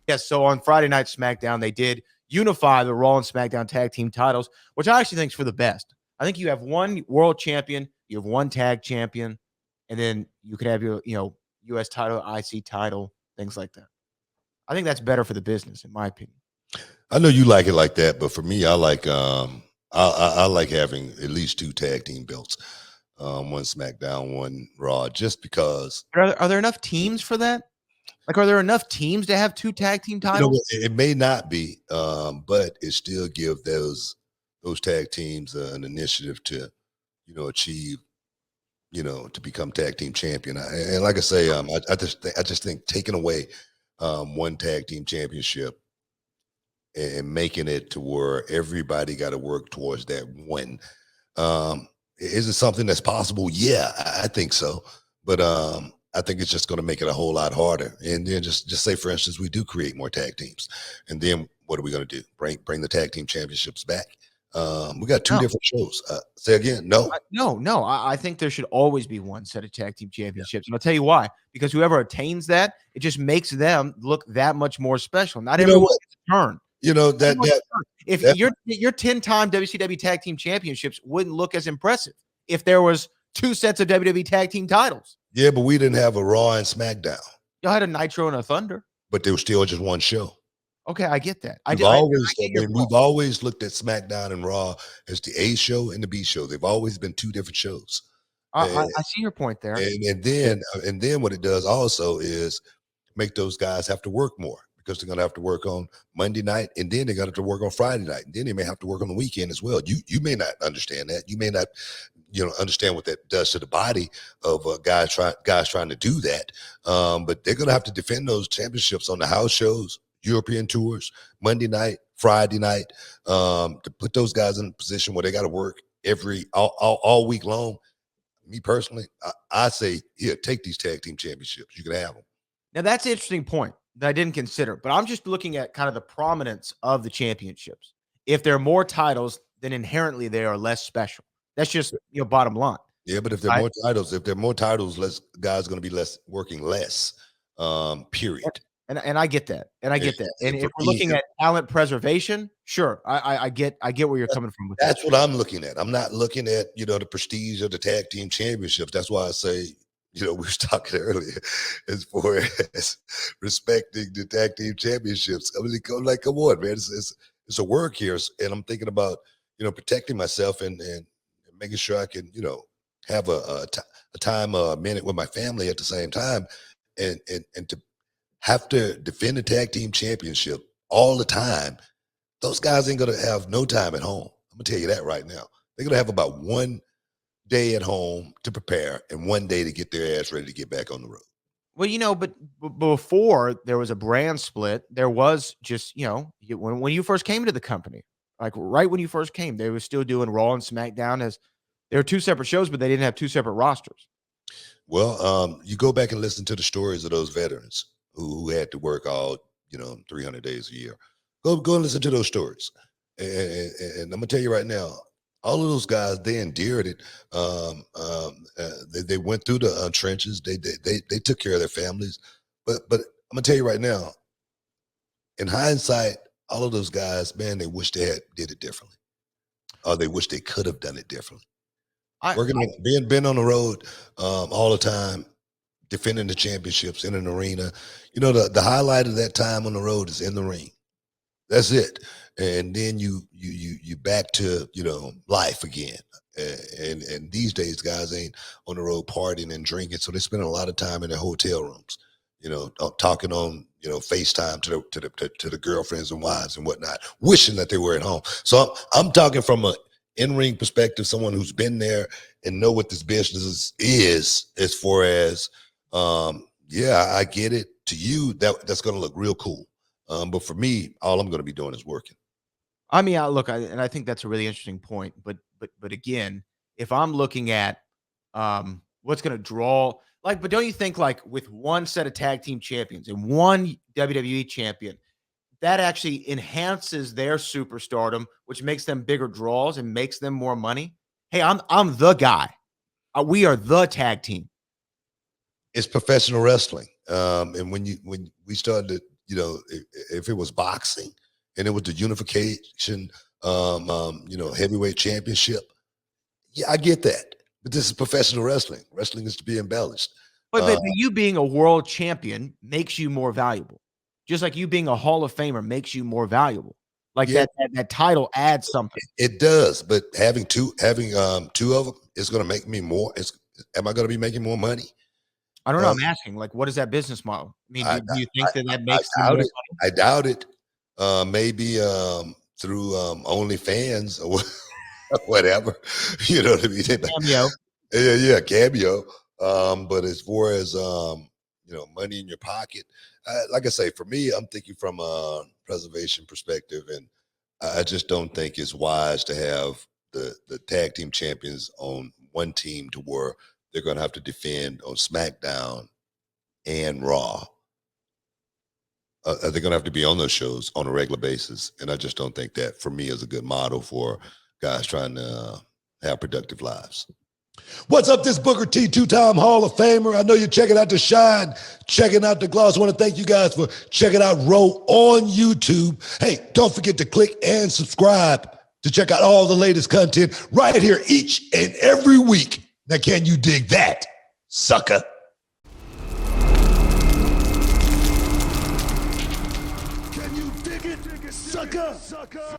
Yes, so on Friday Night SmackDown, they did unify the Raw and SmackDown tag team titles, which I actually think is for the best. I think you have one world champion, you have one tag champion, and then you could have your, US title, IC title, things like that. I think that's better for the business, in my opinion. I know you like it like that, but for me, I like I like having at least 2 tag team belts, one SmackDown, one Raw, just because. Are there enough teams for that? Like, are there enough teams to have 2 tag team titles? It may not be, but it still give those tag teams an initiative to, achieve, to become tag team champion. And like I say, I just think taking away one tag team championship and making it to where everybody got to work towards that win. Is it something that's possible? Yeah, I think so. But I think it's just going to make it a whole lot harder. And then just say, for instance, we do create more tag teams, and then what are we going to do? Bring the tag team championships back? We got 2 different shows. Say again, no. No. I think there should always be one set of tag team championships, and I'll tell you why. Because whoever attains that, it just makes them look that much more special. Not everyone gets a turn. If your 10-time WCW tag team championships wouldn't look as impressive if there was 2 sets of WWE tag team titles. Yeah, but we didn't have a Raw and SmackDown. Y'all had a Nitro and a Thunder, but they were still just one show. Okay, I get that. We've always looked at SmackDown and Raw as the A show and the B show. They've always been 2 different shows. I see your point there. And then what it does also is make those guys have to work more, because they're going to have to work on Monday night, and then they're going to have to work on Friday night, and then they may have to work on the weekend as well. You may not understand that. You may not, understand what that does to the body of guys trying to do that. But they're going to have to defend those championships on the house shows, European tours, Monday night, Friday night, to put those guys in a position where they got to work all week long. Me personally, I say, here, take these tag team championships. You can have them. Now, that's an interesting point that I didn't consider, but I'm just looking at kind of the prominence of the championships. If there are more titles, then inherently they are less special. That's just, bottom line. Yeah, but if there are more titles, less guys going to be working less, period. And I get that. And if we're looking at talent preservation, sure, I get where you're coming from with that's what I'm looking at. I'm not looking at, the prestige of the tag team championships. That's why I say, we were talking earlier as far as respecting the tag team championships. I mean, come on, man. It's a work here. And I'm thinking about, protecting myself and making sure I can, have a time, a minute with my family at the same time. And to have to defend the tag team championship all the time, those guys ain't going to have no time at home. I'm going to tell you that right now. They're going to have about 1 day at home to prepare and 1 day to get their ass ready to get back on the road. Well, but before there was a brand split, there was just, when you first came to the company, like right when you first came, they were still doing Raw and SmackDown as there were 2 separate shows, but they didn't have 2 separate rosters. Well, you go back and listen to the stories of those veterans who had to work all, 300 days a year. Go and listen to those stories. And I'm gonna tell you right now, all of those guys, they endured it. They went through the trenches. They took care of their families. But I'm gonna tell you right now, in hindsight, all of those guys, man, they wish they had did it differently, or they wish they could have done it differently. Being on the road all the time, defending the championships in an arena. The highlight of that time on the road is in the ring. That's it. And then you back to, life again. And these days, guys ain't on the road partying and drinking. So they spend a lot of time in their hotel rooms, talking on, FaceTime to the girlfriends and wives and whatnot, wishing that they were at home. So I'm talking from an in-ring perspective, someone who's been there and know what this business is, as far as, I get it. To you, that's going to look real cool. But for me, all I'm going to be doing is working. I mean, I think that's a really interesting point. But again, if I'm looking at what's going to draw, but don't you think with one set of tag team champions and one WWE champion, that actually enhances their superstardom, which makes them bigger draws and makes them more money? Hey, I'm the guy. We are the tag team. It's professional wrestling. And when we started to, if it was boxing and it was the unification, heavyweight championship, yeah, I get that. But this is professional wrestling. Wrestling is to be embellished. But you being a world champion makes you more valuable. Just like you being a Hall of Famer makes you more valuable. Like Yeah, that title adds something. it does. But having two of them is going to make me more. Am I going to be making more money? I don't know. I'm asking, like, what is that business model? I mean, do you think that I makes you doubt more it. I doubt it. Maybe through OnlyFans or whatever. You know what I mean? cameo? Yeah, cameo. But as far as money in your pocket, like I say, for me, I'm thinking from a preservation perspective, and I just don't think it's wise to have the tag team champions on one team to where they're going to have to defend on SmackDown and Raw. They're going to have to be on those shows on a regular basis, and I just don't think that, for me, is a good model for guys trying to have productive lives. What's up, this Booker T, two-time Hall of Famer. I know you're checking out The Shine, checking out The Gloss. I want to thank you guys for checking out Row on YouTube. Hey, don't forget to click and subscribe to check out all the latest content right here each and every week. Now, can you dig that, sucker? Can you dig it, sucker?